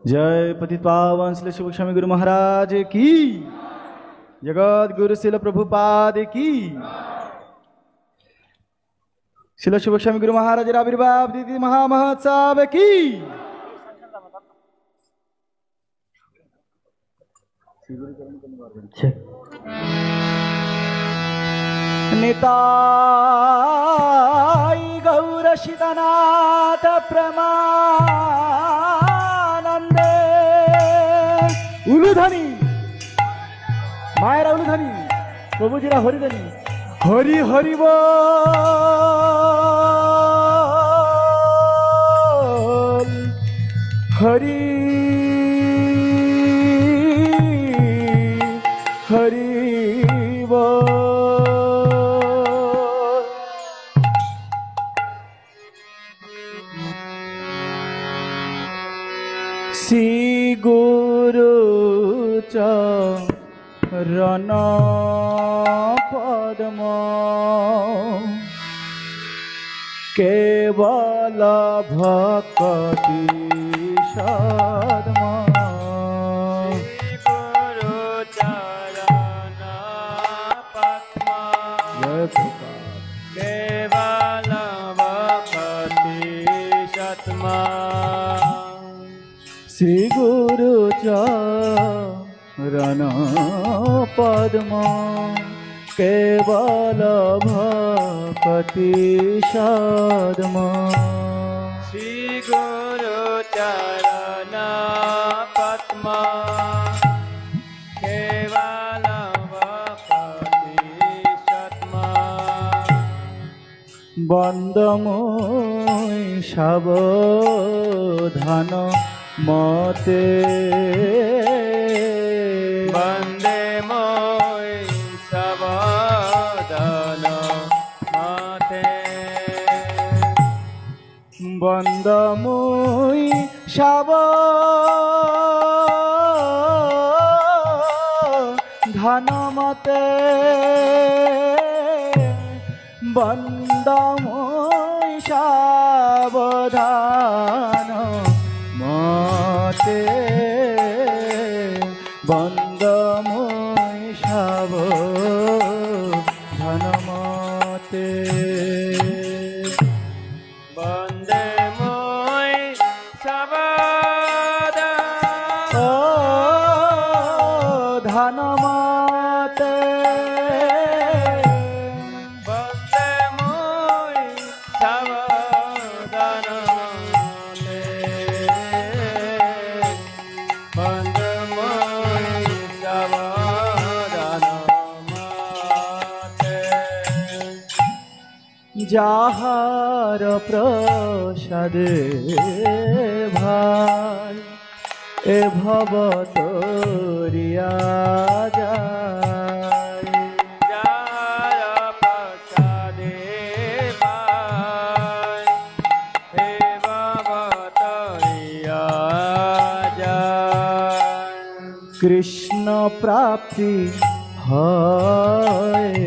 जय पतित पावन श्री शिव गोस्वामी गुरु महाराज की, जगत गुरु शिल प्रभुपाद की, शिल शिव गोस्वामी गुरु महाराज आविर्भाव तिथि महामहोत्सव की। निताई गौर शितनाथ प्रमानंदे उलुधनी मायरा उलुधनी प्रभुजीरा हरिधनी हरि हरि बोल हरि हरि श्री गुरु चरण पद्म केवल भक्ति सद्म केवल भक्ति सत्मा श्री गुरु चरण पद्म केवल भक्ति सद्म श्री गुरु चरण पद्म केवल भक्ति सत्मा बंदमोय सावधान मते वंदे मोय सावधान मते बंदमोय सावधान मते बंदमोय सावधान मते बंदमोय सावधान मते वंदे मोय सावधान मते वंदे मोय सावधान मते वंदे मोय सावधान मते যাহার প্রসাদে ভাই এ ভব তরিয়া যায় যার প্রসাদে পায় হে বাবা তরিয়া যায় কৃষ্ণ প্রাপ্তি হয়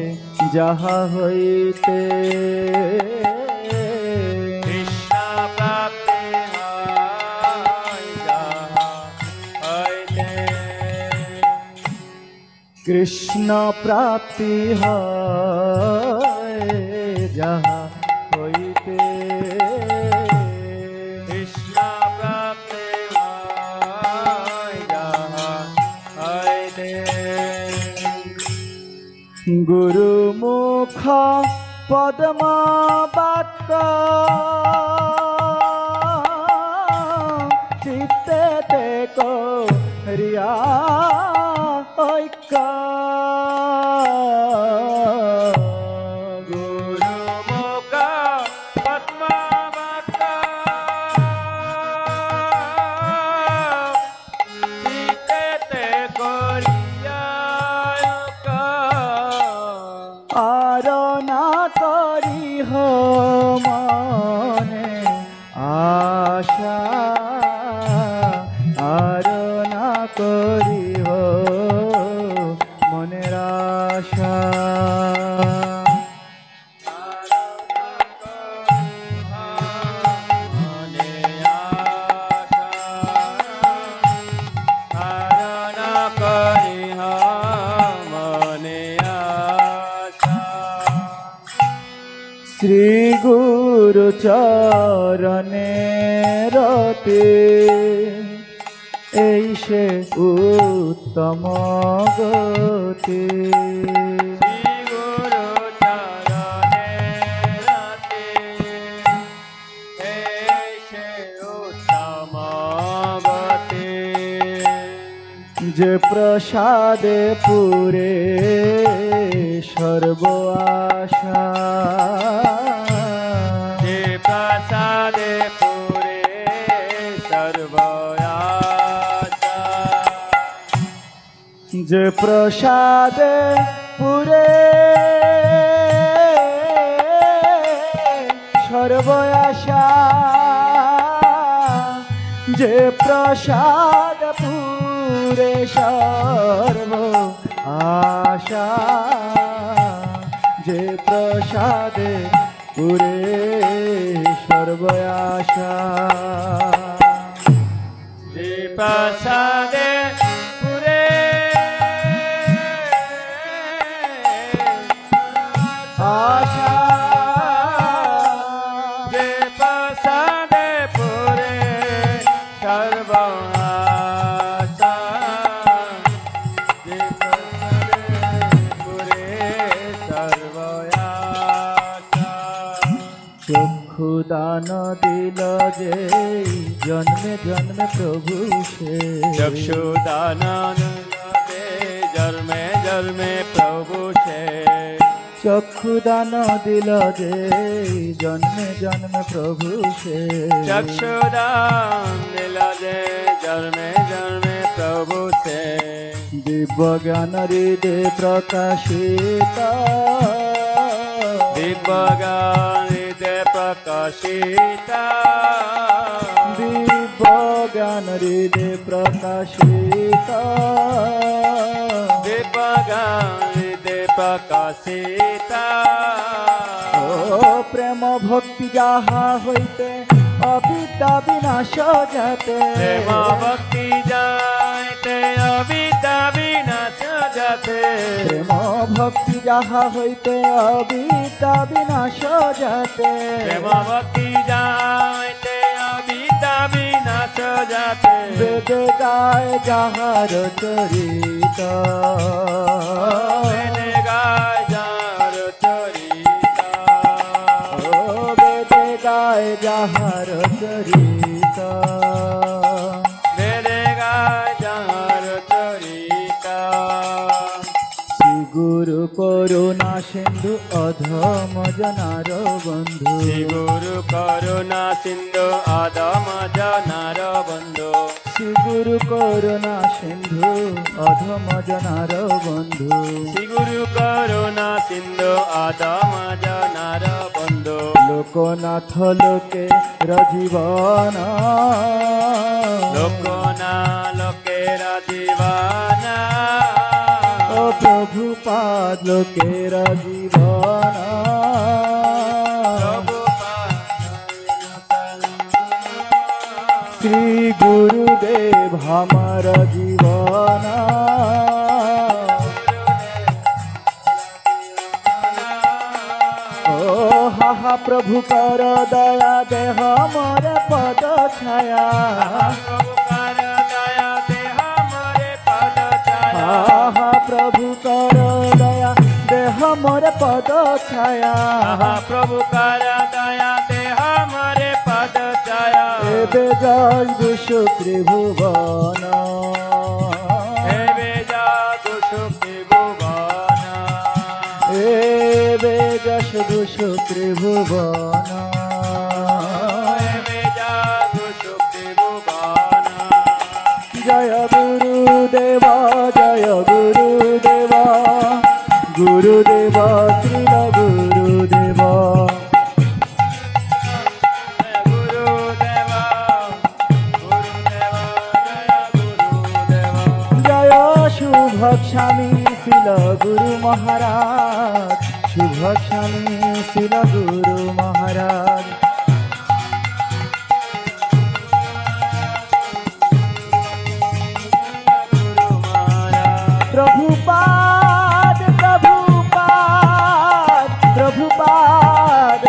যাহা হইতে কৃষ্ণ প্রাপ্তি হয় যাহা হইতে কৃষ্ণ প্রাপ্তি হয় যাহা হইতে কৃষ্ণ প্রাপ্তি হয় যাহা হইতে গুরু মুখ পদ্ম বাক্য চিত্তে করিয়া ঐক্য গুরু মুখ পদ্ম বাক্য চিত্তে করিয়া আর না করিহ মনে আশা আর না করিহ মনের আশা মনে আশা শ্রী গুরু চরণে রতে এই সে উত্তম গতি। শ্রী গুরু চরণে রতে এসে উত্তম গতি। যে প্রসাদে পুরে সর্ব আশা, যে প্রসাদে পুরে সর্ব আশা। যে প্রসাদে পুরে সর্ব আশা, যে প্রসাদ পুরে সর্ব আশা, যে প্রসাদে পুরে সর্ব আশা। যে প্রসাদে পুরে আশা, যে প্রসাদে পুরে সর্ব আশা। যে প্রসাদে পুরে সর্ব আশা। চক্ষু দান দিল যে জন্মে জন্মে প্রভু সে, চক্ষুদান দে জন্মে জন্মে প্রভু সে। চক্ষু দান দিল যে জন্মে জন্মে প্রভু সে, চক্ষুদান দিল যে জন্মে জন্মে প্রভু সে। দিব্য জ্ঞান হৃদে প্রকাশিত, দিব্য জ্ঞানিতে প্রকাশিত। দিব্য জ্ঞান হৃদে প্রকাশিত, দিব্য জ্ঞানিতে প্রকাশিত। ও প্রেম ভক্তি যাহা হইতে অবিদ্যা বিনাশ যাতে, প্রেম ভক্তি যাইতে অবিদ্যা বিনাশ যাতে। প্রেম ভক্তি যাহা হইতে অবিদ্যা বিনাশ যাতে, প্রেম ভক্তি যাইতে অবিদ্যা বিনাশ যাতে। বেদে গায় যাহার চরিত, বেদে গায় যার চরিত। ও বেদে গায় যাহার চরিত, বেদে গায় যার চরিত। শ্রী গুরু করুণা সিন্ধু অধম জনার বন্ধু, শ্রী গুরু করুণা সিন্ধু আদম জনার বন্ধু। শ্রী গুরু করুণা সিন্ধু অধম জনার বন্ধু, শ্রী গুরু করুণা সিন্ধু আদম জনার বন্ধু। লোকনাথ লোকে রজীবন, লোকনা লোকের জীবনা। ও প্রভু পাদ লোকের জীবন, প্রভু শ্রী গুরুদেব আমার জীবন, ও হাহা প্রভু কর দয়া দেহ মোর পদ ছায়া, প্রভু কর দয়া দেহ মোরে পদ ছায়া। আহা প্রভু কর দয়া দেহ মোর পদ ছায়া, প্রভু কর দয়া দেহ মোরে পদ ছায়া। এবে জয় দুষু ত্রিভুবন, হেবে জাগু সুখী ভুবন। এবে যশ দুষু ত্রিভুবন, হেবে জাগু সুখী ভুবন। জয় গুরুদেব জয় গুরুদেব, গুরুদেব শ্রীল গুরুদেব, গুরুদেব গুরুদেব জয় গুরুদেব। জয় শুভ স্বামী শিল গুরু মহারাজ, শুভ স্বামী শিল গুরু মহারাজ। প্রভুপাদ প্রভুপাদ প্রভুপাদ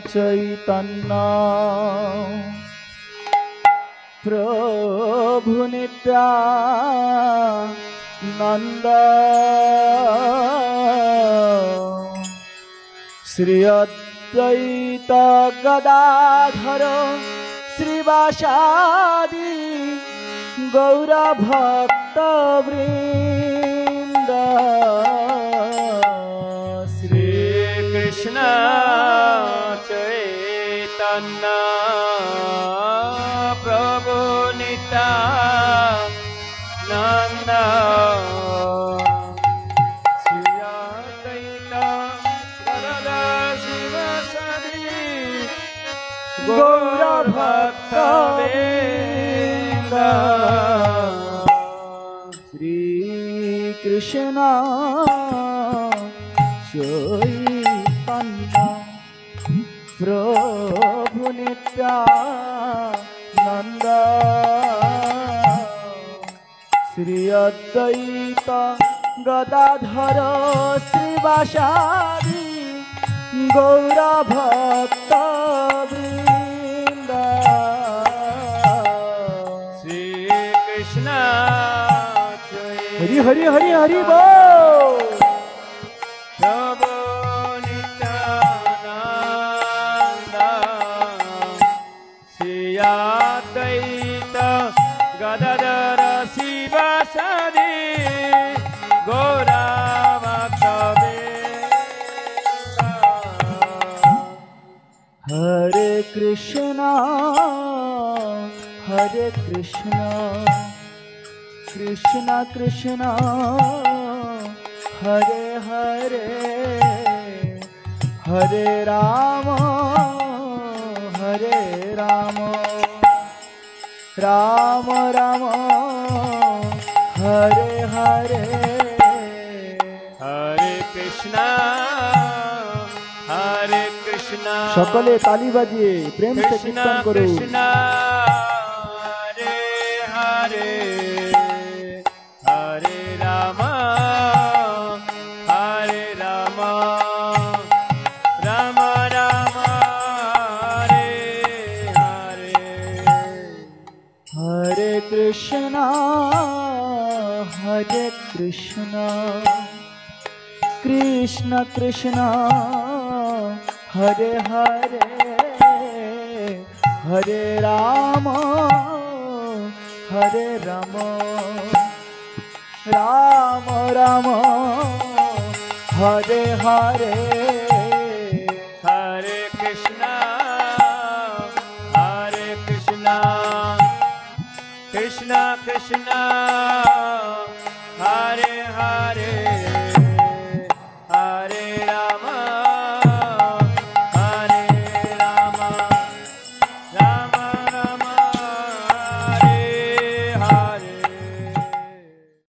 चैतन्य प्रभु नित्यानंद श्री अद्वैत गदाधर श्रीवासादि गौर भक्त वृंद श्री कृष्ण चैतन्य प्रभु नित्यानंद श्री अद्वैत गदाधर शिवासादि गौर भक्त वृंद श्री कृष्ण चैतन्य प्रभु नित्यानंद श्री अद्वैत गदाधर श्रीवासादि गौर भक्त वृंद श्री कृष्ण हरि हरि हरि हरि बोल। प्रभु नित्यानंद श्री अद्वैत गदाधर शिवासादि गौर भक्त वृंद हरे कृष्णा कृष्णा कृष्णा हरे हरे हरे राम राम राम हरे हरे हरे कृष्णा सकले ताली बाजिए प्रेम से कृष्णा कीर्तन करो। कृष्णा हरे हरे हरे राम राम राम हरे हरे हरे कृष्णा कृष्ण कृष्ण हरे हरे हरे राम राम राम हरे हरे हरे कृष्णा कृष्णा कृष्णा हरे हरे